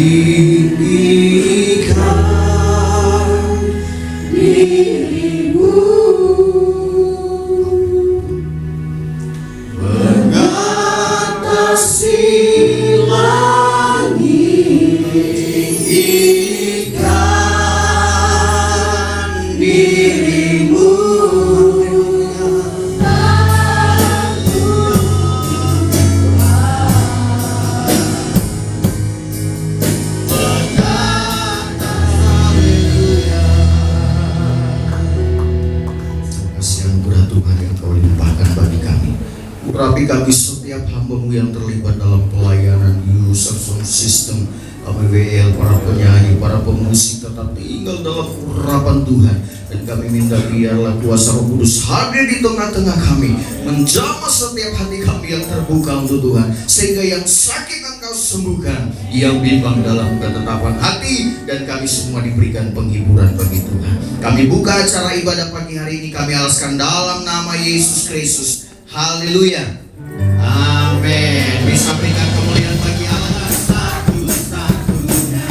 tinggikan dirimu, mengatasi langit, tinggikan dirimu. Urapi kami setiap hamba-Mu yang terlibat dalam pelayanan user sound system, ABWL, para penyanyi, para pemusik tetap tinggal dalam urapan Tuhan. Dan kami minta biarlah kuasa Roh Kudus hadir di tengah-tengah kami, menjamah setiap hati kami yang terbuka untuk Tuhan, sehingga yang sakit Engkau sembuhkan, yang bimbang dalam ketetapan hati, dan kami semua diberikan penghiburan bagi Tuhan. Kami buka acara ibadah pagi hari ini, kami alaskan dalam nama Yesus Kristus. Haleluya. Amin. Bisa berikan kemuliaan bagi Allah satu-satunya.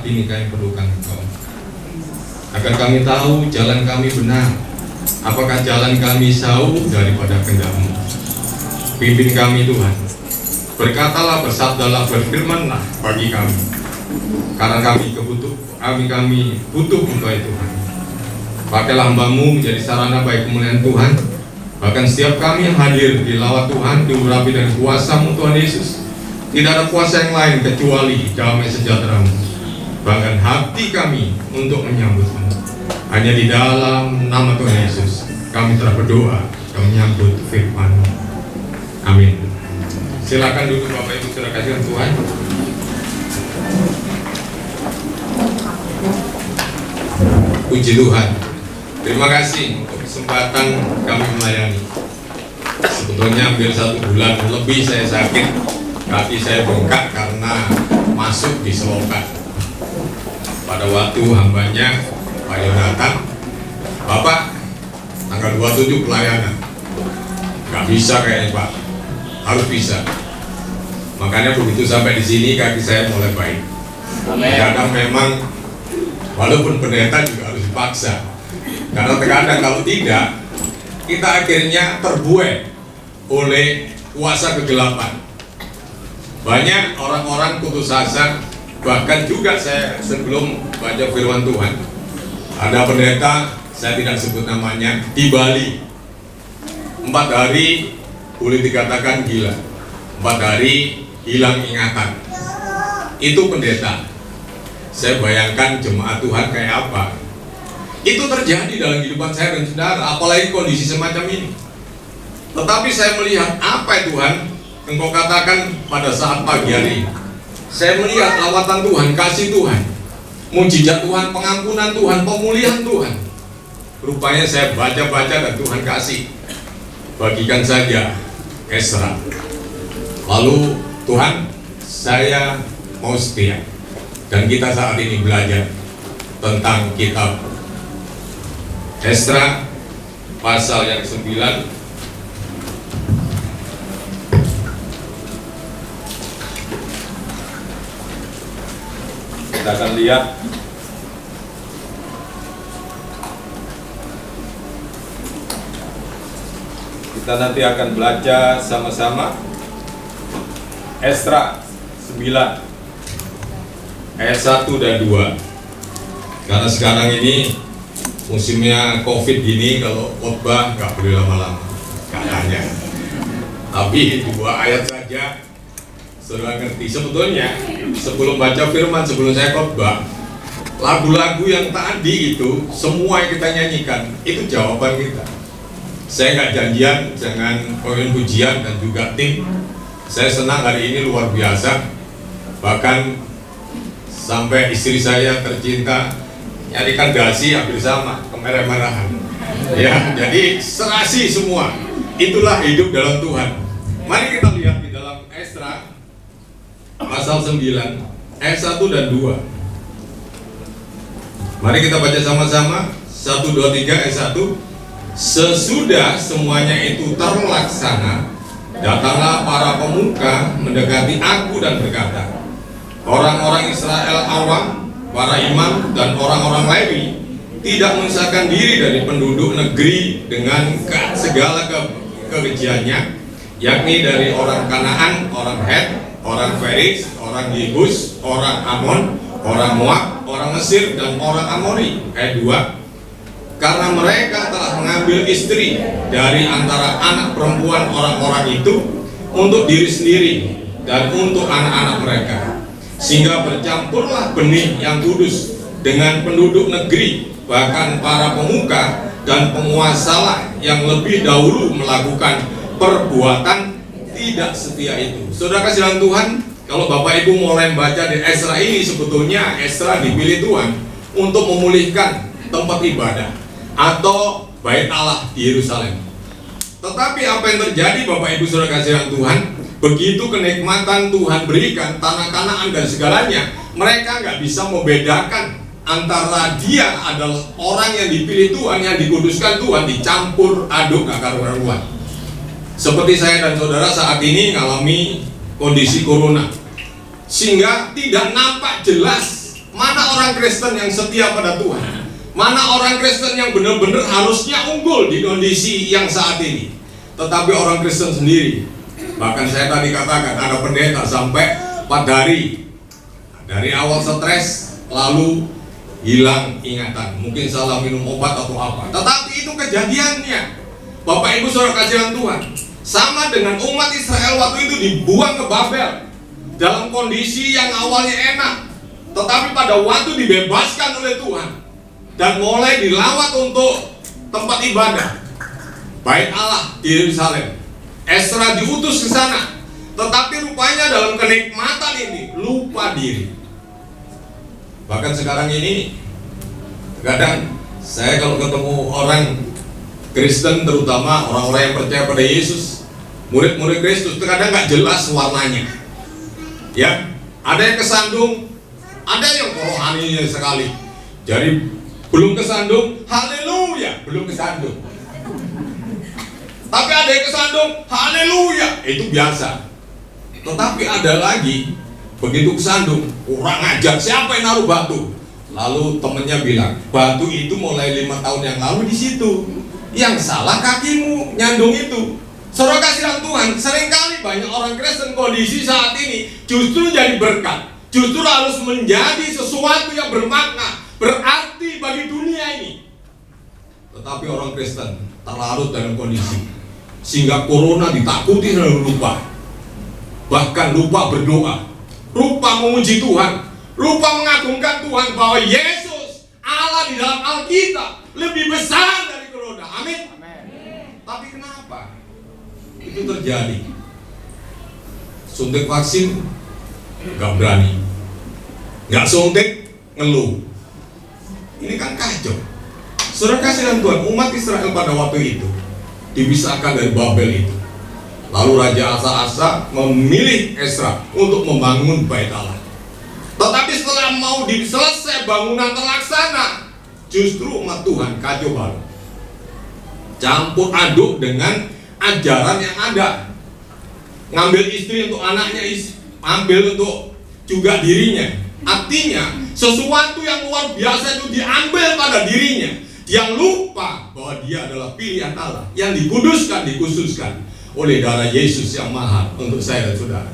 ini kami perlukan Engkau, agar kami tahu jalan kami benar, apakah jalan kami jauh daripada kehendak-Mu. Pimpin kami Tuhan, berkatalah, bersabdalah, berfirmanlah bagi kami, karena kami butuh Engkau ya Tuhan. Pakailah hamba-Mu menjadi sarana baik kemuliaan Tuhan. Bahkan setiap kami yang hadir di lawat Tuhan diurapi dari kuasa-Mu Tuhan Yesus. Tidak ada kuasa yang lain kecuali damai sejahtera-Mu. Bahkan hati kami untuk menyambut-Mu. Hanya di dalam nama Tuhan Yesus kami telah berdoa dan menyambut firman. Amin. Silakan duduk Bapak Ibu saudara kasih Tuhan. Puji Tuhan. Terima kasih untuk kesempatan kami melayani. Sebetulnya hampir 1 bulan lebih saya sakit, kaki saya bengkak karena masuk di selokan. Pada waktu hambanya Pak Yonatan, Bapak tanggal 27 pelayanan, nggak bisa kayaknya Pak, harus bisa. Makanya begitu sampai di sini kaki saya mulai baik. Kadang memang walaupun pendeta juga harus dipaksa, karena terkadang kalau tidak kita akhirnya terbuai oleh kuasa kegelapan. Banyak orang-orang putus asa, bahkan juga saya sebelum baca firman Tuhan, ada pendeta, saya tidak sebut namanya, di Bali 4 hari boleh dikatakan gila, 4 hari hilang ingatan. Itu pendeta. Saya bayangkan jemaat Tuhan kayak apa. Itu terjadi dalam kehidupan saya dan saudara, apalagi kondisi semacam ini. Tetapi saya melihat apa ya Tuhan Engkau katakan pada saat pagi hari. Saya melihat lawatan Tuhan, kasih Tuhan, mujizat Tuhan, pengampunan Tuhan, pemulihan Tuhan. Rupanya saya baca-baca dan Tuhan kasih. Bagikan saja Ezra. Lalu Tuhan, saya mau setia. Dan kita saat ini belajar tentang kitab Ezra pasal yang 9. Kita akan lihat kita nanti akan belajar sama-sama Ezra 9 ayat 1 dan 2. Karena sekarang ini musimnya COVID gini, kalau khotbah nggak boleh lama-lama katanya. Tapi 2 ayat saja saudara ngerti. Sebetulnya sebelum baca firman, sebelum saya khotbah, lagu-lagu yang tadi itu semua yang kita nyanyikan itu jawaban kita. Saya nggak janjian dengan koin pujian dan juga tim. Saya senang hari ini luar biasa. Bahkan sampai istri saya tercinta nyarikan dasi hampir sama, kemerah-merahan. Ya, jadi serasi semua. Itulah hidup dalam Tuhan. Mari kita lihat di dalam Ezra pasal 9 ayat 1 dan 2. Mari kita baca sama-sama. 1, 2, 3 ayat 1. Sesudah semuanya itu terlaksana, datanglah para pemuka mendekati aku dan berkata, orang-orang Israel awam, para imam dan orang-orang Lewi tidak memisahkan diri dari penduduk negeri dengan segala kekejiannya, yakni dari orang Kanaan, orang Het, orang Feris, orang Yebus, orang Amon, orang Moab, orang Mesir, dan orang Amori. Ayat 2. Karena mereka telah mengambil istri dari antara anak perempuan orang-orang itu untuk diri sendiri dan untuk anak-anak mereka, sehingga bercampurlah benih yang kudus dengan penduduk negeri, bahkan para pemuka dan penguasalah yang lebih dahulu melakukan perbuatan tidak setia itu. Saudara kasihan Tuhan, kalau Bapak Ibu mulai membaca di Ezra ini, sebetulnya Ezra dipilih Tuhan untuk memulihkan tempat ibadah atau bait Allah di Yerusalem. Tetapi apa yang terjadi Bapak Ibu saudara kasihan Tuhan, begitu kenikmatan Tuhan berikan, tanah Kanaan dan segalanya, mereka nggak bisa membedakan antara dia adalah orang yang dipilih Tuhan, yang dikuduskan Tuhan, dicampur aduk gak karuan-karuan. Seperti saya dan saudara saat ini mengalami kondisi corona, sehingga tidak nampak jelas mana orang Kristen yang setia pada Tuhan, mana orang Kristen yang benar-benar harusnya unggul di kondisi yang saat ini. Tetapi orang Kristen sendiri, bahkan saya tadi katakan ada pendeta sampai 4 hari dari awal stres lalu hilang ingatan, mungkin salah minum obat atau apa. Tetapi itu kejadiannya Bapak Ibu saudara kasihan Tuhan. Sama dengan umat Israel waktu itu dibuang ke Babel dalam kondisi yang awalnya enak, tetapi pada waktu dibebaskan oleh Tuhan, dan mulai dilawat untuk tempat ibadah, Bait Allah di Yerusalem. Ezra diutus ke sana, tetapi rupanya dalam kenikmatan ini lupa diri. Bahkan sekarang ini, kadang saya kalau ketemu orang Kristen, terutama orang-orang yang percaya pada Yesus, murid-murid Kristus, terkadang nggak jelas warnanya. Ya, ada yang kesandung, ada yang rohaninya sekali. Jadi belum kesandung, haleluya, belum kesandung. Tapi ada yang kesandung, haleluya, itu biasa. Tetapi ada lagi, begitu kesandung, kurang ajar, siapa yang naruh batu? Lalu temennya bilang, batu itu mulai 5 tahun yang lalu di situ. Yang salah kakimu nyandung itu. Saudara kasihan Tuhan, seringkali banyak orang Kristen kondisi saat ini justru jadi berkat, justru harus menjadi sesuatu yang bermakna, berarti bagi dunia ini. Tetapi orang Kristen terlarut dalam kondisi sehingga corona ditakuti dan lupa, bahkan lupa berdoa, lupa memuji Tuhan, lupa mengagungkan Tuhan bahwa Yesus Allah di dalam Alkitab lebih besar dari corona. Amin. Tapi kenapa itu terjadi? Suntik vaksin nggak berani, nggak suntik ngeluh. Ini kan kacau. Saudara kasihan Tuhan, umat Israel pada waktu itu dipisahkan dari Babel itu. Lalu Raja Asa memilih Ezra untuk membangun Bait Allah. Tetapi setelah mau selesai bangunan terlaksana, justru umat Tuhan kacau balau, campur aduk dengan ajaran yang ada. Ngambil istri untuk anaknya, ambil untuk juga dirinya. Artinya sesuatu yang luar biasa itu diambil pada dirinya. Yang lupa bahwa dia adalah pilihan Allah yang dikuduskan, dikhususkan oleh darah Yesus yang mahal untuk saya dan saudara.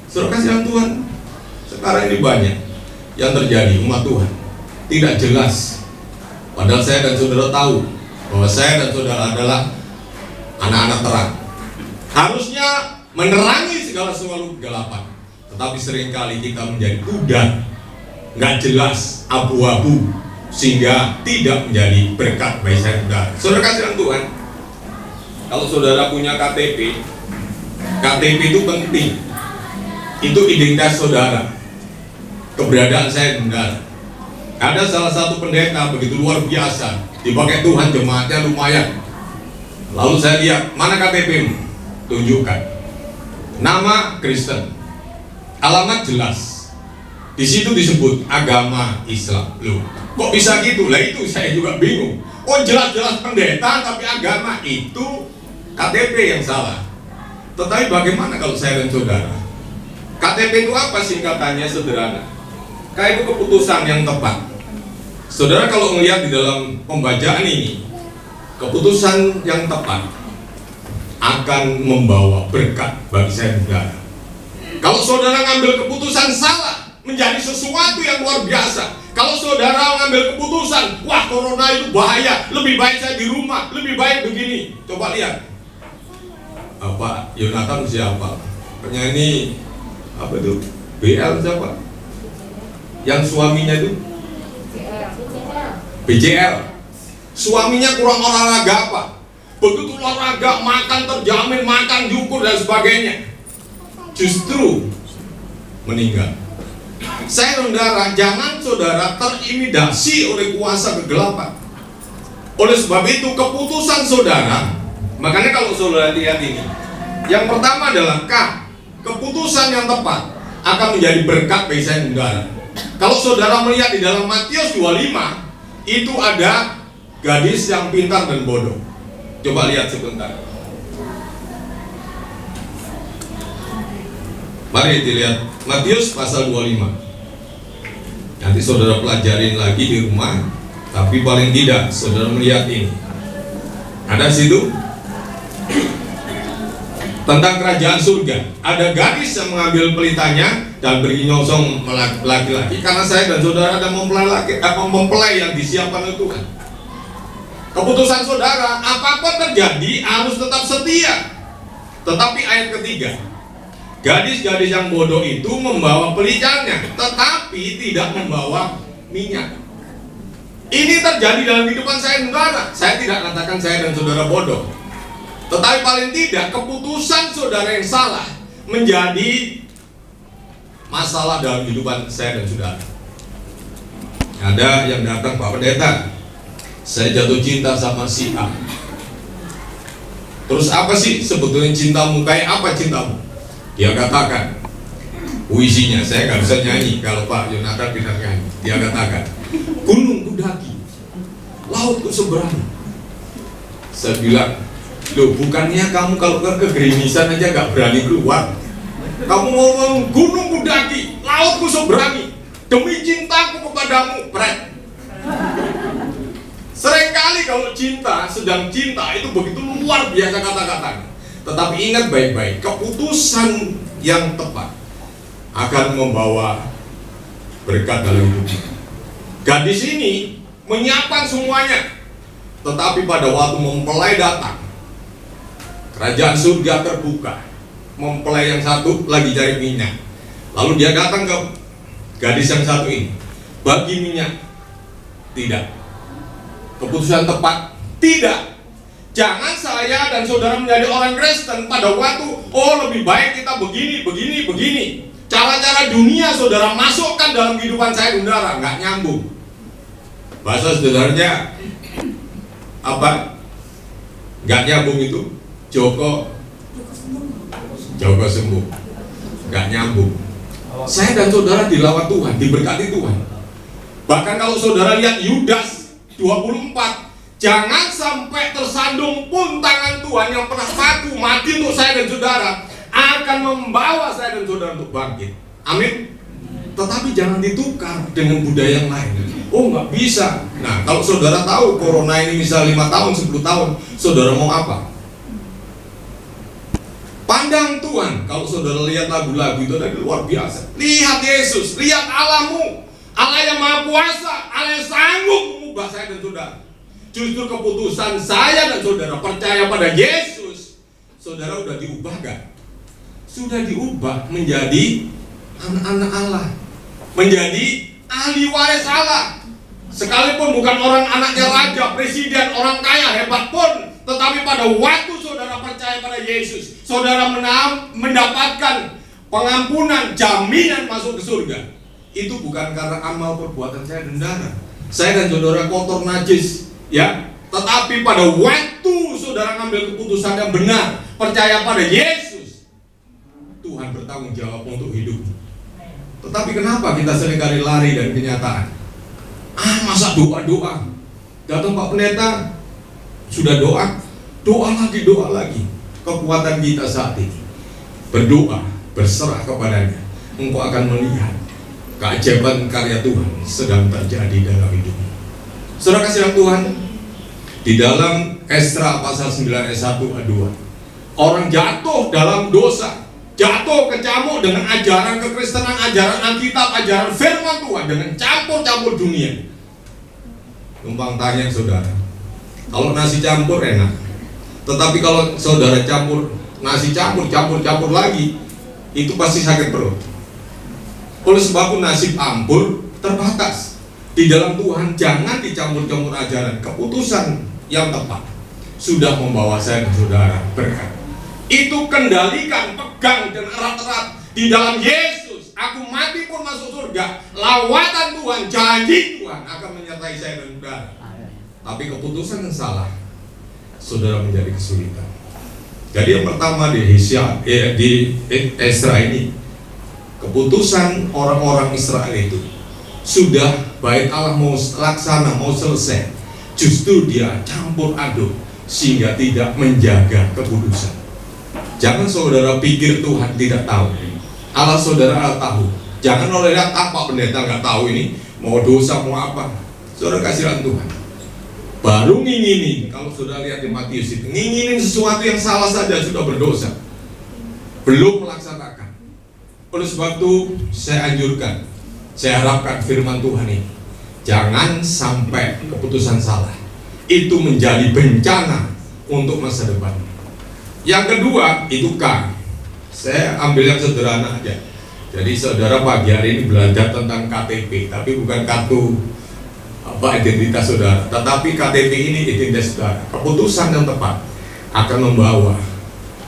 Saudara kasihan Tuhan, sekarang ini banyak yang terjadi, umat Tuhan tidak jelas. Padahal saya dan saudara tahu bahwa saya dan saudara adalah anak-anak terang, harusnya menerangi segala sesuatu kegelapan. Tetapi seringkali kita menjadi pudar, nggak jelas, abu-abu, sehingga tidak menjadi berkat bagi saya saudara. Saudara kasihan Tuhan, kalau saudara punya KTP, KTP itu penting. Itu identitas saudara, keberadaan saya saudara. Ada salah satu pendeta begitu luar biasa, dipakai Tuhan, jemaatnya lumayan. Lalu saya lihat, mana KTP-mu? Tunjukkan. Nama Kristen, alamat jelas. Di situ disebut agama Islam. Loh, kok bisa gitu? Lah itu saya juga bingung. Oh, jelas-jelas pendeta tapi agama, itu KTP yang salah. Tetapi bagaimana kalau saya dan saudara? KTP itu apa singkatannya? Sederhana. Kayak itu keputusan yang tepat. Saudara kalau melihat di dalam pembacaan ini, keputusan yang tepat akan membawa berkat bagi saya dan saudara. Kalau saudara ngambil keputusan salah, menjadi sesuatu yang luar biasa. Kalau saudara mengambil keputusan, wah corona itu bahaya, lebih baik saya di rumah, lebih baik begini. Coba lihat, Pak Yonatan siapa? Penyanyi apa itu? BL siapa? Yang suaminya itu? BCL. Suaminya kurang olahraga apa? Begitu olahraga, makan terjamin, makan syukur dan sebagainya, justru meninggal. Saya saudara, jangan saudara terintimidasi oleh kuasa kegelapan. Oleh sebab itu keputusan saudara, makanya kalau saudara lihat ini, yang pertama adalah keputusan yang tepat akan menjadi berkat bagi saya saudara. Kalau saudara melihat di dalam Matius 25, itu ada gadis yang pintar dan bodoh. Coba lihat sebentar. Mari dilihat Matius pasal 25. Nanti saudara pelajarin lagi di rumah, tapi paling tidak saudara melihat ini. Ada situ tentang kerajaan surga. Ada gadis yang mengambil pelitanya dan pergi nyongsong laki-laki, karena saya dan saudara ada mempelai yang disiapkan oleh Tuhan. Keputusan saudara, apapun terjadi harus tetap setia. Tetapi ayat ketiga, gadis-gadis yang bodoh itu membawa pelitanya, tetapi tidak membawa minyak. Ini terjadi dalam kehidupan saya dan saudara. Saya tidak katakan saya dan saudara bodoh, tetapi paling tidak keputusan saudara yang salah menjadi masalah dalam kehidupan saya dan saudara. Ada yang datang, Pak Pendeta, saya jatuh cinta sama si A. Terus apa sih sebetulnya cintamu? Kayak apa cintamu? Dia katakan, puisinya saya nggak bisa nyanyi kalau Pak Yonatan bisa nyanyi. Dia katakan, gunung ku daki, laut ku seberangi. Saya bilang, loh bukannya kamu kalau kegerimisan aja nggak berani keluar? Kamu ngomong gunung ku daki, laut ku seberangi, demi cintaku kepadamu, Pret. Seringkali kalau cinta, sedang cinta itu begitu luar biasa kata-katanya. Tetapi ingat baik-baik, keputusan yang tepat akan membawa berkat dalam hidup. Gadis ini menyiapkan semuanya, tetapi pada waktu mempelai datang, kerajaan surga terbuka. Mempelai yang satu lagi cari minyak, lalu dia datang ke gadis yang satu ini, bagi minyak. Tidak. Keputusan tepat, tidak. Jangan saya dan saudara menjadi orang Kristen pada waktu, oh lebih baik kita begini. Cara-cara dunia saudara masukkan dalam kehidupan saya dan saudara, nggak nyambung. Bahasa saudaranya apa? Nggak nyambung itu Joko sembuh, nggak nyambung. Saya dan saudara dilawat Tuhan, diberkati Tuhan. Bahkan kalau saudara lihat Yudas 24, jangan sampai tersandung pun tangan Tuhan yang pernah mati untuk saya dan saudara akan membawa saya dan saudara untuk bangkit. Amin. Tetapi jangan ditukar dengan budaya yang lain. Oh nggak bisa. Nah kalau saudara tahu corona ini misal 5 tahun, 10 tahun, saudara mau apa? Pandang Tuhan. Kalau saudara lihat lagu-lagu itu ada luar biasa. Lihat Yesus, lihat Allahmu, Allah yang Maha Kuasa, Allah yang sanggup mengubah saya dan saudara. Justru keputusan saya dan saudara percaya pada Yesus, saudara sudah diubahkan. Sudah diubah menjadi anak-anak Allah, menjadi ahli waris Allah. Sekalipun bukan orang anaknya raja, presiden, orang kaya hebat pun, tetapi pada waktu saudara percaya pada Yesus, saudara mendapatkan pengampunan, jaminan masuk ke surga. Itu bukan karena amal perbuatan saya dan saudara. Saya dan saudara kotor najis, ya. Tetapi pada waktu saudara ngambil keputusan yang benar, percaya pada Yesus, Tuhan bertanggung jawab untuk hidup. Tetapi kenapa kita seringkali lari dari kenyataan? Masa doa-doa? Datang Pak Pendeta, sudah doa lagi. Kekuatan kita saat ini berdoa, berserah kepadanya. Engkau akan melihat keajaiban karya Tuhan sedang terjadi dalam hidupmu. Saudara kasih Tuhan, di dalam Esra pasal 9 ayat 1 ayat 2, orang jatuh dalam dosa, jatuh kecamuk dengan ajaran kekristenan, ajaran Alkitab, ajaran firman Tuhan dengan campur-campur dunia. Numpang tanya saudara, kalau nasi campur enak, tetapi kalau saudara campur nasi campur lagi, itu pasti sakit perut. Oleh sebab itu nasib ampur terbatas. Di dalam Tuhan jangan dicampur-campur ajaran. Keputusan yang tepat sudah membawa saya dan saudara berkat. Itu kendalikan, pegang dan erat-erat di dalam Yesus. Aku mati pun masuk surga. Lawatan Tuhan, janji Tuhan akan menyertai saya dan saudara. Tapi keputusan yang salah, saudara menjadi kesulitan. Jadi yang pertama di Esra ini, keputusan orang-orang Israel itu sudah baik Allah mau laksana, mau selesai, justru dia campur aduk sehingga tidak menjaga kekudusan. Jangan saudara pikir Tuhan tidak tahu. Allah saudara tahu. Jangan oleh lihat Pak Pendeta nggak tahu ini mau dosa mau apa. Saudara kasihan Tuhan. Baru nginginin, kalau saudara lihat di Matius itu, nginginin sesuatu yang salah saja sudah berdosa, belum melaksanakan. Oleh sebab itu saya anjurkan, saya harapkan firman Tuhan ini jangan sampai keputusan salah itu menjadi bencana untuk masa depan. Yang kedua itu K. Saya ambil yang sederhana aja. Jadi saudara pagi hari ini belajar tentang KTP, tapi bukan kartu apa identitas saudara, tetapi KTP ini identitas saudara. Keputusan yang tepat akan membawa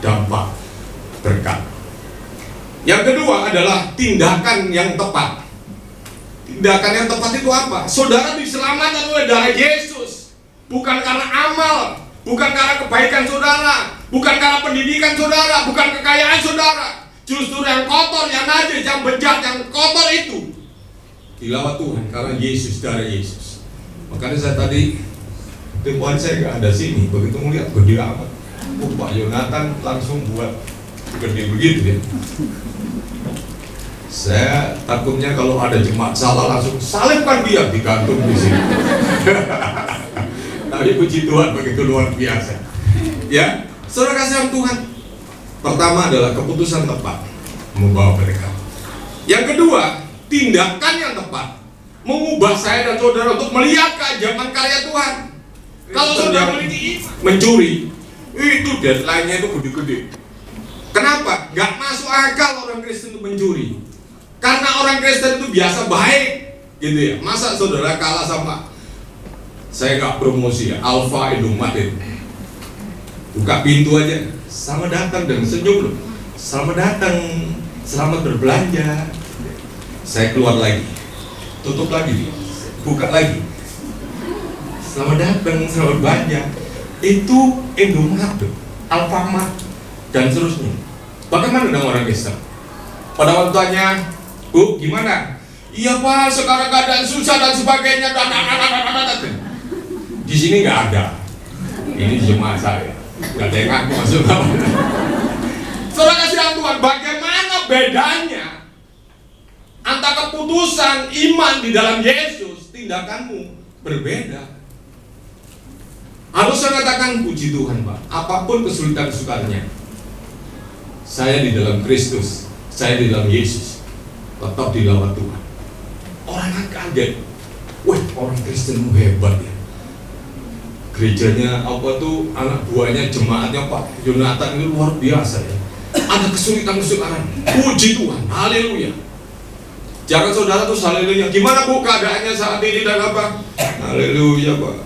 dampak berkat. Yang kedua adalah tindakan yang tepat. Tindakan yang tepat itu apa? Saudara diselamatkan oleh darah Yesus, bukan karena amal, bukan karena kebaikan saudara, bukan karena pendidikan saudara, bukan kekayaan saudara. Justru yang kotor, yang najis, yang bejat, yang kotor itu dilawat Tuhan karena Yesus, darah Yesus. Makanya saya tadi tempohan saya nggak ada sini, begitu melihat gede amat. Pak Yonatan langsung buat gede begitu ya. Saya takutnya kalau ada jemaat salah langsung salibkan dia, digantung di sini. Tapi puji Tuhan begitu luar biasa. Ya, saudara kasihan Tuhan. Pertama adalah keputusan tepat membawa berkat. Yang kedua, tindakan yang tepat mengubah saya dan saudara untuk melihat keajaiban karya Tuhan. Kalau saudara memiliki mencuri, itu deadline-nya itu gede-gede. Kenapa? Gak masuk akal orang Kristen itu mencuri. Karena orang Kristen itu biasa baik, gitu ya. Masa saudara kalah sama, saya gak promosi ya, Alfa Indomaret. Buka pintu aja, selamat datang dan senyum loh. Selamat datang, selamat berbelanja. Saya keluar lagi, tutup lagi, buka lagi. Selamat datang, selamat berbelanja. Itu Indomaret, Alfamart, dan seterusnya. Bagaimana dengan orang Kristen? Pada waktu tanya, Bu, gimana? Iya Pak, sekarang keadaan susah dan sebagainya. Di sini nggak ada. Ini jemaat saya. Nggak ada yang ngaku masuk. Saudara kasihan Tuhan, bagaimana bedanya antara keputusan iman di dalam Yesus, tindakanmu berbeda. Harus saya katakan puji Tuhan Pak, apapun kesulitan-kesulitannya, saya di dalam Kristus, saya di dalam Yesus, tetap dilawat Tuhan. Orang kan kaget, wah orang Kristen hebat ya. Gerejanya apa tuh, anak buahnya, jemaatnya Pak Yonatan itu luar biasa ya. Ada kesulitan-kesulitan, puji Tuhan, haleluya. Jangan saudara tuh haleluya. Gimana Bu keadaannya saat ini dan apa? Haleluya Pak.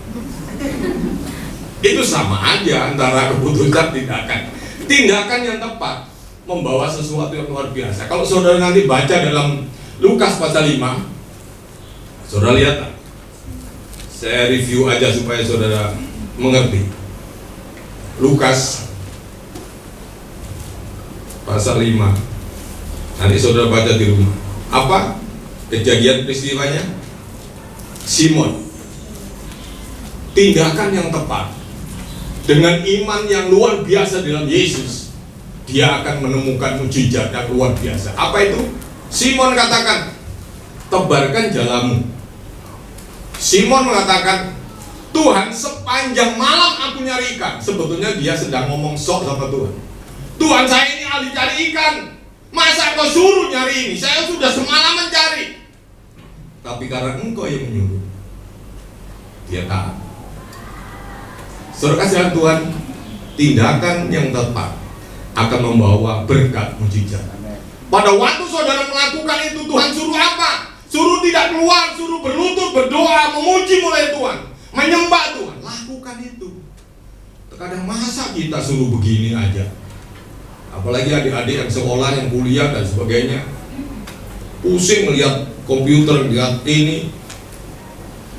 Itu sama aja antara keputusan tindakan yang tepat membawa sesuatu yang luar biasa. Kalau saudara nanti baca dalam Lukas pasal 5, saudara lihat, saya review aja supaya saudara mengerti. Lukas pasal 5, nanti saudara baca di rumah. Apa kejadian peristiwanya? Simon, tindakan yang tepat dengan iman yang luar biasa dalam Yesus, dia akan menemukan mujizat yang luar biasa. Apa itu? Simon katakan, tebarkan jalamu. Simon mengatakan, Tuhan, sepanjang malam aku nyari ikan. Sebetulnya dia sedang ngomong sok sama Tuhan. Tuhan, saya ini ahli cari ikan. Masa kau suruh nyari ini? Saya sudah semalam mencari. Tapi karena engkau yang menyuruh, dia taat. Saudara kasihan Tuhan, tindakan yang tepat akan membawa berkat mujizat. Pada waktu saudara melakukan itu, Tuhan suruh apa? Suruh tidak keluar, suruh berlutut, berdoa, memuji mulai Tuhan, menyembah Tuhan. Lakukan itu. Terkadang masa kita suruh begini aja? Apalagi adik-adik yang sekolah, yang kuliah dan sebagainya, pusing melihat komputer, melihat ini.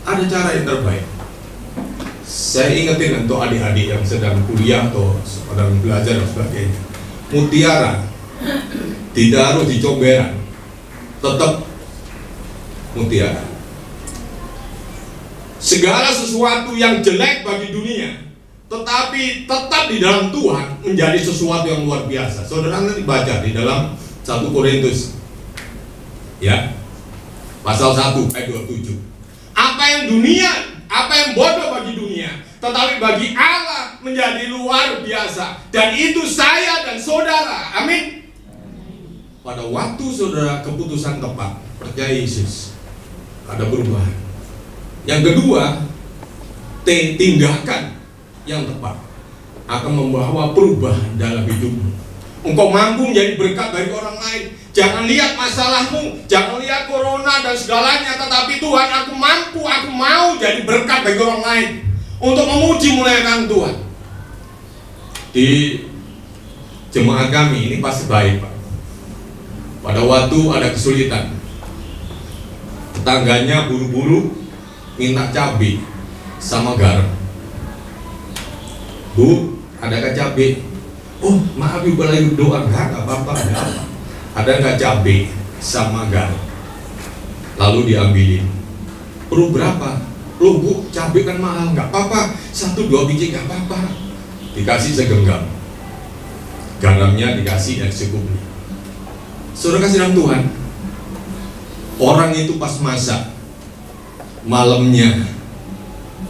Ada cara yang terbaik. Saya ingetin untuk adik-adik yang sedang kuliah atau sedang belajar dan sebagainya. Mutiara tidak harus dicomberan, tetap mutiara. Segala sesuatu yang jelek bagi dunia, tetapi tetap di dalam Tuhan menjadi sesuatu yang luar biasa. Saudara nanti baca di dalam 1 Korintus ya, pasal 1 ayat 27. Apa yang dunia, apa yang bodoh bagi dunia, tetapi bagi Allah menjadi luar biasa. Dan itu saya dan saudara. Amin. Pada waktu saudara keputusan tepat, percaya Yesus, ada perubahan. Yang kedua, tindakan yang tepat akan membawa perubahan dalam hidupmu. Engkau mampu menjadi berkat bagi orang lain. Jangan lihat masalahmu, jangan lihat corona dan segalanya, tetapi Tuhan, aku mampu, aku mau jadi berkat bagi orang lain untuk memuji muliakan Tuhan. Di jemaat kami ini pasti baik, Pak. Pada waktu ada kesulitan, tetangganya buru-buru minta cabai sama garam. Bu, adakah cabai? Oh, maaf ibu lagi berdoa. Enggak apa-apa, ada apa? Ada nggak cabai sama garam? Lalu diambilin. Perlu berapa? Loh bu, cabai kan mahal. Nggak apa-apa, 1-2 biji nggak apa-apa. Dikasih segenggam. Garamnya dikasih yang secukupnya. Saudara kasih dalam Tuhan, orang itu pas masak malamnya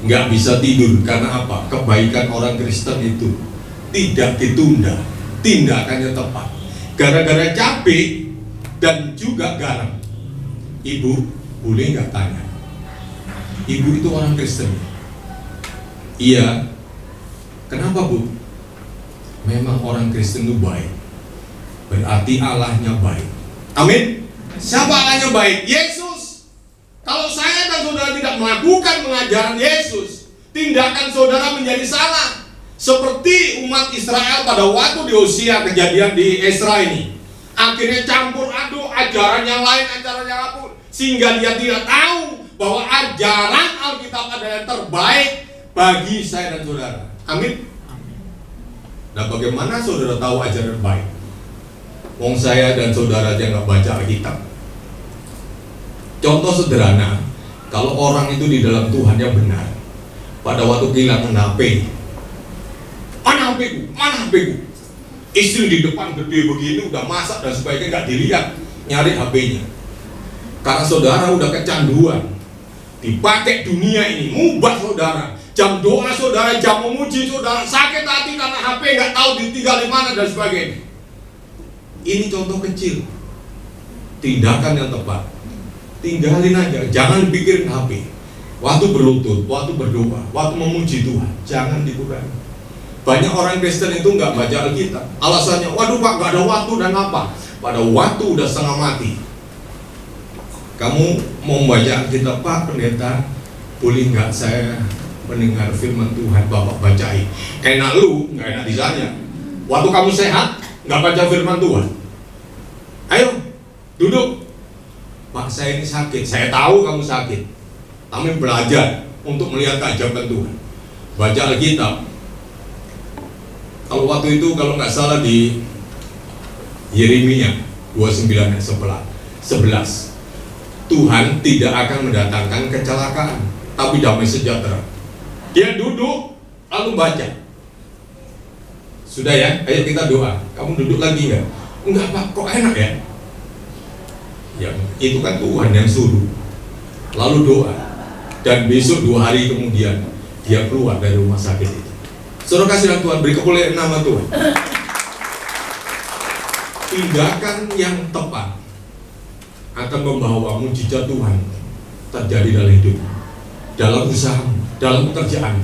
nggak bisa tidur. Karena apa? Kebaikan orang Kristen itu tidak ditunda, tindakannya tepat. Gara-gara cabai dan juga garam. Ibu, boleh nggak tanya? Ibu itu orang Kristen? Iya. Kenapa bu? Memang orang Kristen itu baik, berarti Allahnya baik. Amin. Siapa Allahnya baik? Yesus. Kalau saya dan saudara tidak melakukan pengajaran Yesus, tindakan saudara menjadi salah. Seperti umat Israel pada waktu di Hosea, kejadian di Esra ini, akhirnya campur aduk ajaran yang lain, ajaran yang apa, sehingga dia tidak tahu bahwa ajaran Alkitab adalah yang terbaik bagi saya dan saudara. Amin. Nah, bagaimana saudara tahu ajaran baik? Wong saya dan saudara aja nggak baca Alkitab. Contoh sederhana, kalau orang itu di dalam Tuhan yang benar, pada waktu kehilangan HP, mana HP-ku? Mana HP-ku? Istri di depan gede begini, udah masak dan sebagainya, nggak dilihat, nyari HP-nya. Karena saudara udah kecanduan, dipakai dunia ini, mubah saudara. Jam doa saudara, jam memuji saudara, sakit hati karena HP nggak tahu ditinggal di mana dan sebagainya. Ini contoh kecil, tindakan yang tepat. Tinggalin aja, jangan pikirin HP. Waktu berlutut, waktu berdoa, waktu memuji Tuhan, jangan dikurangi. Banyak orang Kristen itu nggak baca Alkitab. Alasannya, waduh pak, nggak ada waktu dan apa? Pada waktu udah setengah mati. Kamu mau baca Alkitab, Pak Pendeta, boleh nggak saya mendengar firman Tuhan Bapak bacain? Enak lu, nggak enak di saya. Waktu kamu sehat, nggak baca firman Tuhan. Ayo, duduk. Pak, saya ini sakit. Saya tahu kamu sakit. Kami belajar untuk melihat keajaiban Tuhan. Baca Alkitab. Kalau waktu itu kalau nggak salah di Yeremia 29 ayat 11, Tuhan tidak akan mendatangkan kecelakaan, tapi damai sejahtera. Dia duduk lalu baca. Sudah ya, ayo kita doa. Kamu duduk lagi nggak? Enggak pak, kok enak ya? Ya itu kan Tuhan yang suruh. Lalu doa. Dan besok 2 hari kemudian dia keluar dari rumah sakit itu. Saudara kasih Tuhan, beri kemuliaan nama Tuhan. Tindakan yang tepat akan membawa mujizat Tuhan terjadi dalam hidup, dalam usaha, dalam pekerjaan.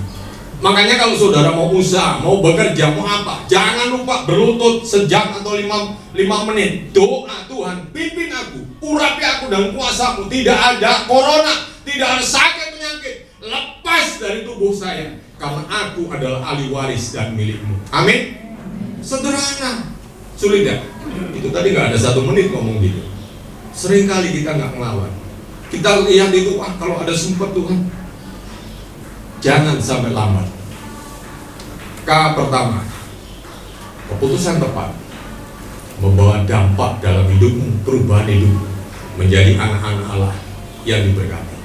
Makanya kalau saudara mau usaha, mau bekerja, mau apa, jangan lupa berlutut sejam atau 5 menit. Doa, Tuhan pimpin aku, urapi aku dan kuasamu. Tidak ada corona, tidak ada sakit penyakit, lepas dari tubuh saya, karena aku adalah ahli waris dan milikmu. Amin. Sederhana, sulit ya? Itu tadi nggak ada 1 menit ngomong gitu. Seringkali kita nggak ngelawan. Kita lihat itu, wah kalau ada sempat Tuhan, jangan sampai lambat. Pertama, keputusan tepat membawa dampak dalam hidupmu, perubahan hidupmu menjadi anak-anak Allah yang diberkati.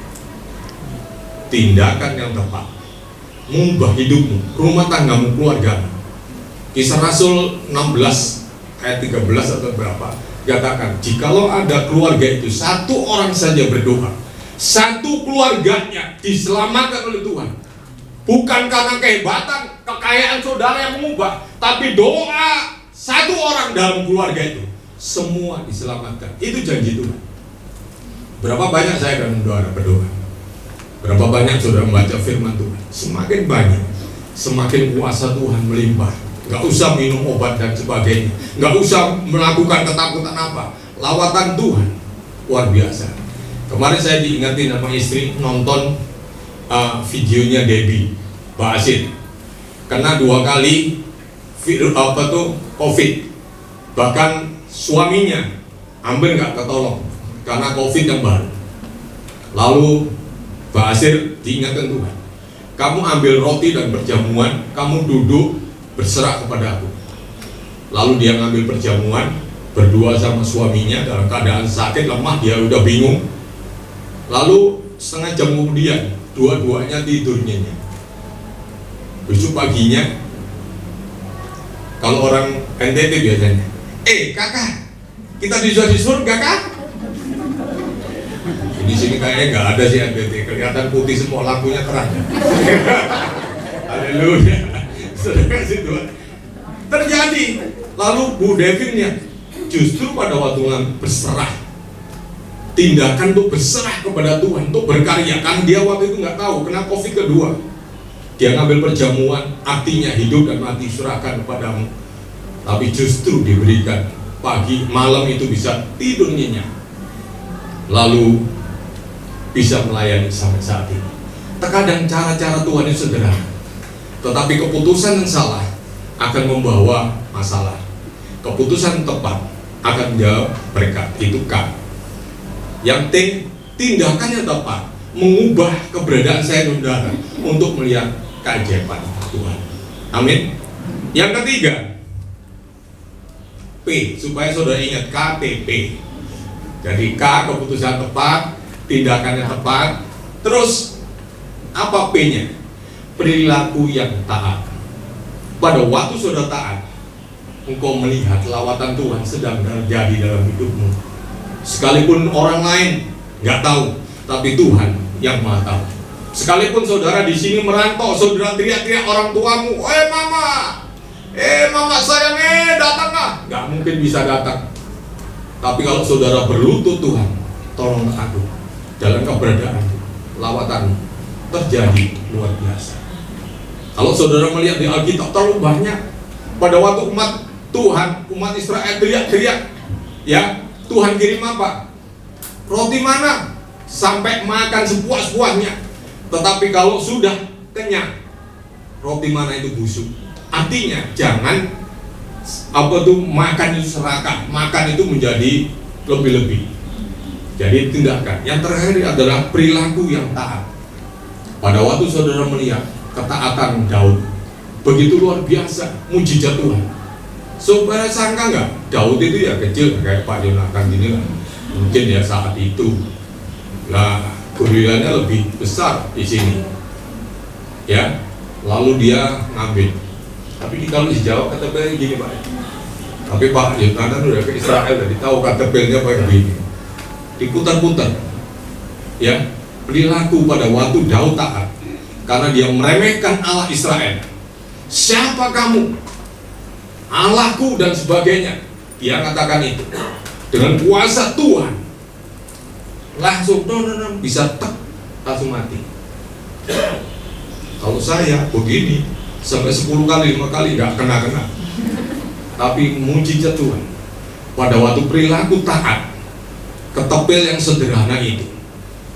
Tindakan yang tepat mengubah hidupmu, rumah tanggamu, keluargamu. Kisah Rasul 16 ayat 13 atau berapa katakan, jikalau ada keluarga itu 1 orang saja berdoa, 1 keluarganya diselamatkan oleh Tuhan, bukan karena kehebatan, kekayaan saudara yang mengubah, tapi doa 1 orang dalam keluarga itu, semua diselamatkan. Itu janji Tuhan. Berapa banyak saya akan berdoa? Berapa banyak saudara membaca firman Tuhan? Semakin banyak, semakin kuasa Tuhan melimpah nggak usah minum obat dan sebagainya, nggak usah melakukan ketakutan apa. Lawatan Tuhan luar biasa. Kemarin saya diingetin sama istri nonton videonya Debbie Baasit, kena 2 kali COVID, bahkan suaminya hampir nggak ketolong karena COVID yang baru. Lalu Baasit diingatkan Tuhan, kamu ambil roti dan perjamuan, kamu duduk berserah kepada aku. Lalu dia ngambil perjamuan, berdua sama suaminya dalam keadaan sakit, lemah, dia udah bingung. Lalu setengah jam kemudian dua-duanya tidur nyenyak. Besok paginya, kalau orang NTT biasanya, kakak, kita sudah di surga kak? Di sini kayaknya nggak ada sih NTT, kelihatan putih semua, lampunya terang. Haleluya. Saudara situ terjadi. Lalu Bu Devinnya justru pada waktu berserah, tindakan untuk berserah kepada Tuhan, untuk berkarya, kan dia waktu itu nggak tahu kena COVID kedua. Dia ngambil perjamuan, artinya hidup dan mati serahkan kepadamu. Tapi justru diberikan pagi malam itu bisa tidur nyenyak, lalu bisa melayani sampai saat ini. Terkadang cara-cara Tuhan itu sederhana, tetapi keputusan yang salah akan membawa masalah. Keputusan tepat akan menjawab berkat. Itu K. Yang T, tindakan yang tepat mengubah keberadaan saya saudara untuk melihat keajaiban Tuhan. Amin. Yang ketiga, P, supaya saudara ingat KTP. Jadi K, keputusan tepat, tindakan yang tepat. Terus apa P-nya? Perilaku yang taat. Pada waktu saudara taat, engkau melihat lawatan Tuhan sedang terjadi dalam hidupmu. Sekalipun orang lain nggak tahu, tapi Tuhan yang Maha tahu. Sekalipun saudara di sini merantau, saudara teriak-teriak orang tuamu, mama sayang, datanglah. Nggak mungkin bisa datang. Tapi kalau saudara berlutut, Tuhan, tolong aku dalam keberadaan lawatan terjadi luar biasa. Kalau saudara melihat di Alkitab terlalu banyak, pada waktu umat Tuhan, umat Israel teriak-teriak, ya Tuhan kirim apa? Roti mana? Sampai makan sepuas-puasnya. Tetapi kalau sudah kenyang, roti mana itu busuk. Artinya jangan makan itu serakah, makan itu menjadi lebih-lebih. Jadi tindakan. Yang terakhir adalah perilaku yang taat. Pada waktu saudara melihat ketaatan Daud, begitu luar biasa, mujizat Tuhan. Saudara sangka nggak? Daud itu ya kecil kayak Pak Yonatan gini lah. Mungkin ya saat itu. Nah, gorilannya lebih besar di sini. Ya, lalu dia ngambil. Tapi kalau dijawab KTP gini Pak. Tapi Pak Yonatan udah ke Israel, jadi tahu KTP-nya kayak begini. Diputar-putar. Ya, perilaku pada waktu Daud taat karena dia meremehkan Allah Israel. Siapa kamu? Allahku dan sebagainya. Dia katakan itu dengan kuasa Tuhan. Langsung bisa langsung mati. Kalau saya begini sampai 10 kali 5 kali nggak kena. Tapi mujizat Tuhan pada waktu perilaku taat, ketepil yang sederhana itu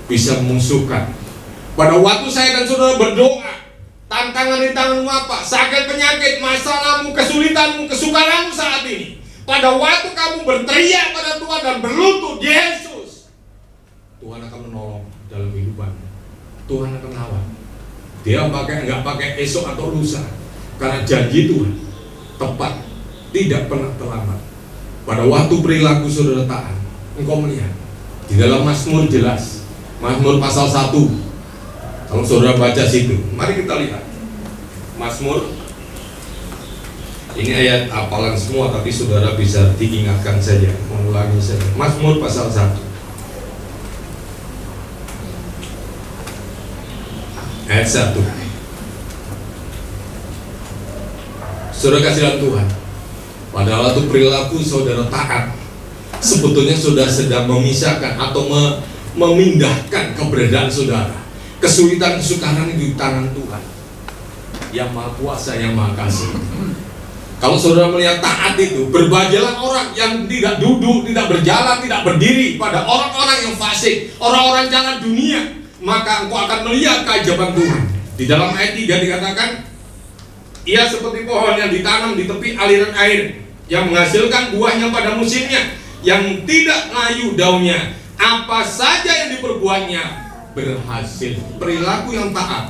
bisa memusuhkan. Pada waktu saya dan saudara berdoa, tantangan di tanganmu apa? Sakit, penyakit, masalahmu, kesulitanmu, kesukaranmu saat ini. Pada waktu kamu berteriak pada Tuhan dan berlutut, Yesus, Tuhan akan menolong dalam kehidupanmu. Tuhan akan lawan. Dia nggak pakai esok atau lusa, karena janji Tuhan tepat, tidak pernah terlambat. Pada waktu perilaku saudara taat, engkau melihat di dalam Mazmur jelas, Mazmur pasal 1. Kalau saudara baca situ, mari kita lihat Mazmur. Ini ayat hafalan semua, tapi saudara bisa diingatkan saja, mengulangi saja. Mazmur pasal 1 ayat 1. Saudara kasihan Tuhan, pada waktu perilaku saudara taat, sebetulnya saudara sedang memisahkan atau memindahkan keberadaan saudara. Kesulitan kesukaran itu di tangan Tuhan yang Maha Kuasa, yang Maha Kasih. Kalau saudara melihat taat itu, berbahagialah orang yang tidak duduk, tidak berjalan, tidak berdiri pada orang-orang yang fasik, orang-orang jalan dunia, maka engkau akan melihat keajaiban Tuhan. Di dalam ayat 3 dikatakan, ia seperti pohon yang ditanam di tepi aliran air, yang menghasilkan buahnya pada musimnya, yang tidak layu daunnya, apa saja yang diperbuatnya berhasil. Perilaku yang taat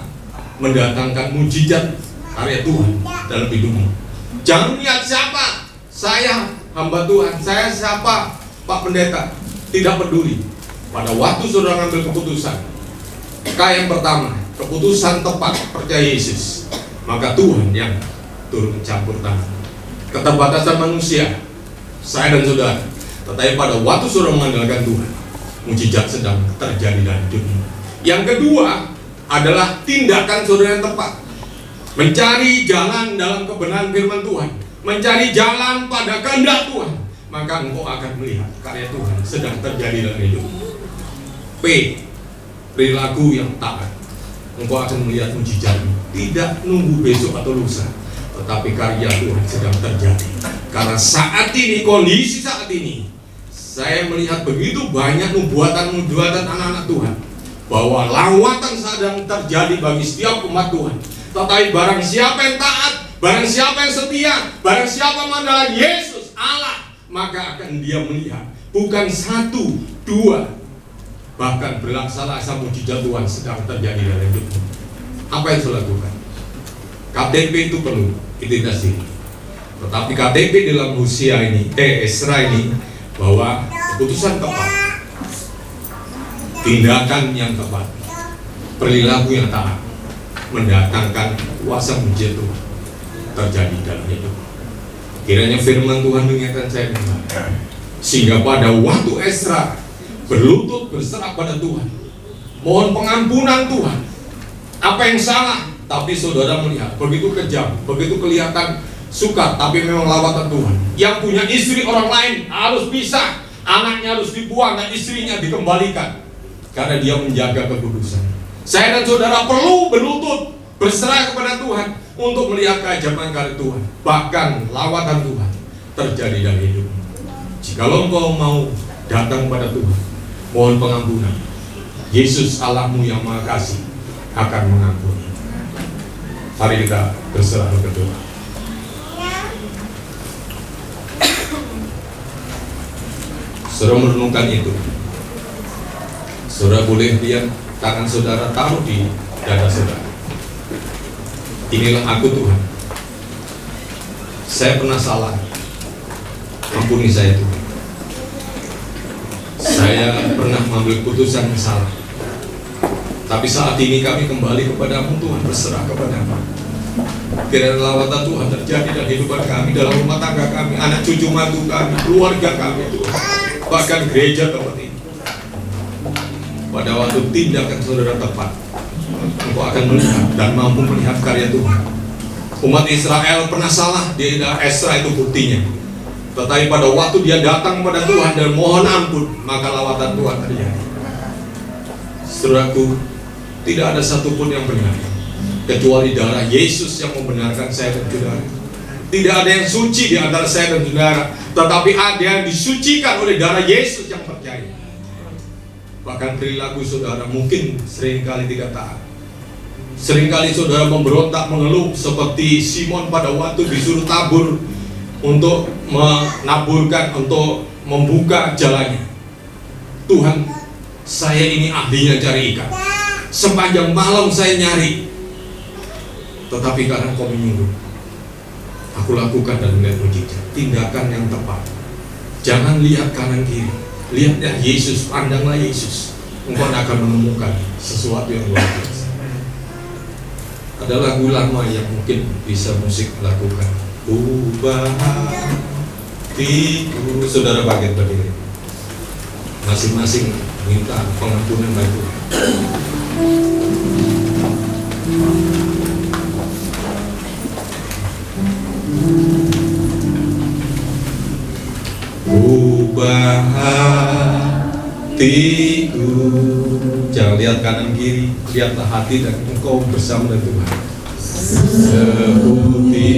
mendatangkan mujizat karya Tuhan dalam hidupmu. Jangan lihat siapa, saya hamba Tuhan, saya siapa, Pak Pendeta, tidak peduli. Pada waktu saudara ngambil keputusan, yang pertama, keputusan tepat percaya Yesus, maka Tuhan yang turun campur tangan. Keterbatasan manusia, saya dan saudara, tetapi pada waktu saudara mengandalkan Tuhan, mujizat sedang terjadi dalam hidupmu. Yang kedua adalah tindakan saudara yang tepat. Mencari jalan dalam kebenaran firman Tuhan, mencari jalan pada kehendak Tuhan, maka engkau akan melihat karya Tuhan sedang terjadi dalam hidup. P. Perilaku yang taat. Engkau akan melihat mujizatmu. Tidak nunggu besok atau lusa, tetapi karya Tuhan sedang terjadi. Karena saat ini, kondisi saat ini, saya melihat begitu banyak nubuatan-nubuatan anak-anak Tuhan, bahwa lawatan sedang terjadi bagi setiap umat Tuhan. Tetapi barang siapa yang taat, barang siapa yang setia, barang siapa mengandalkan Yesus Allah, maka akan dia melihat bukan 1, 2, bahkan berlaksana mujizat Tuhan sedang terjadi dalam hidupmu. Apa yang saya lakukan? KTP itu perlu identitas diri. Tetapi KTP dalam Hosea ini, Esra ini, bahwa keputusan tepat, tindakan yang tepat, perilaku yang taat, mendatangkan kuasa mujizat Tuhan terjadi dalam hidup. Kiranya firman Tuhan mengingatkan saya kembali, sehingga pada waktu Esra berlutut berserah pada Tuhan, mohon pengampunan Tuhan, apa yang salah, tapi saudara melihat begitu kejam, begitu kelihatan suka, tapi memang lawatan Tuhan. Yang punya istri orang lain harus pisah, anaknya harus dibuang dan istrinya dikembalikan, karena dia menjaga kekudusan. Saya dan saudara perlu berlutut berserah kepada Tuhan untuk melihat keajaiban karya Tuhan, bahkan lawatan Tuhan terjadi dalam hidupmu. Jikalau engkau mau datang pada Tuhan, mohon pengampunan. Yesus Allahmu yang Maha Kasih akan mengampuni. Mari kita berserah berdoa. Saudara merenungkan itu, saudara boleh lihat tangan saudara taruh di dada saudara. Inilah aku Tuhan. Saya pernah salah. Ampuni saya Tuhan. Saya pernah mengambil keputusan yang salah. Tapi saat ini kami kembali kepadamu Tuhan, berserah kepadamu. Kiranya lawatan Tuhan terjadi dalam kehidupan kami, dalam rumah tangga kami, anak cucu mantu kami, keluarga kami Tuhan, bahkan gereja tempat ini. Pada waktu tindakan saudara tepat, engkau akan melihat dan mampu melihat karya Tuhan. Umat Israel pernah salah, di Esra itu buktinya. Tetapi pada waktu dia datang kepada Tuhan dan mohon ampun, maka lawatan Tuhan terjadi. Saudaraku, tidak ada satupun yang benar kecuali darah Yesus yang membenarkan saya dan saudara. Tidak ada yang suci di antara saya dan saudara, tetapi ada yang disucikan oleh darah Yesus yang percaya. Bahkan perilaku saudara mungkin seringkali tidak taat. Seringkali saudara memberontak, mengeluh seperti Simon pada waktu disuruh tabur untuk menaburkan, untuk membuka jalannya. Tuhan, saya ini ahlinya cari ikan. Sepanjang malam saya nyari, tetapi karena kau menyuruh, aku lakukan dan melihat mujizat. Tindakan yang tepat. Jangan lihat kanan kiri, lihatlah Yesus, pandanglah Yesus. Engkau akan menemukan sesuatu yang luar biasa. Ada lagu lama yang mungkin bisa musik lakukan. Ubah hatiku. Saudara bagian berdiri, masing-masing minta pengampunan bagi Tuhan. Ubah hatiku. Jangan lihat kanan kiri, lihatlah hati dan engkau bersama dengan Tuhan. Seperti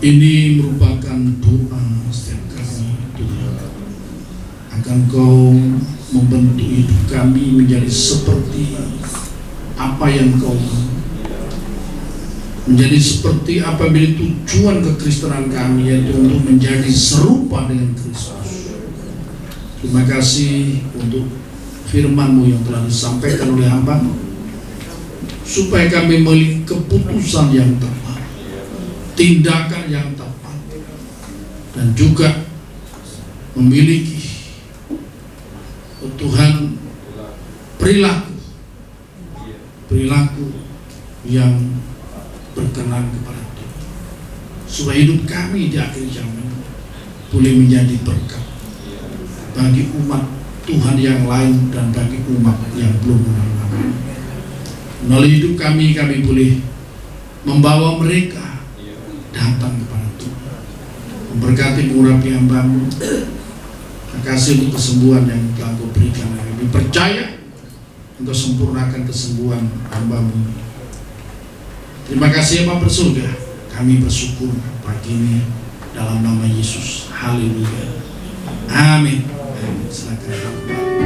Ini merupakan doa setiap kami, Tuhan, agar Kau membentuk hidup kami menjadi seperti apa yang Kau mau, menjadi seperti apa menjadi tujuan kekristenan kami, yaitu untuk menjadi serupa dengan Kristus. Terima kasih untuk firman-Mu yang telah disampaikan oleh hamba, supaya kami memiliki keputusan yang tepat, tindakan yang tepat, dan juga memiliki Tuhan perilaku yang berkenan kepada Tuhan, supaya hidup kami di akhir zaman boleh menjadi berkat bagi umat Tuhan yang lain dan bagi umat yang belum mengenal. Melalui hidup kami boleh membawa mereka datang kepada Tuhan. Memberkati mengurapi hamba-Mu. Terima kasih untuk kesembuhan yang telah Kau berikan. Kami percaya Engkau sempurnakan kesembuhan hamba-Mu. Terima kasih ya Bapa bersurga. Kami bersyukur pagi ini dalam nama Yesus. Haleluya. Amin. Silakan.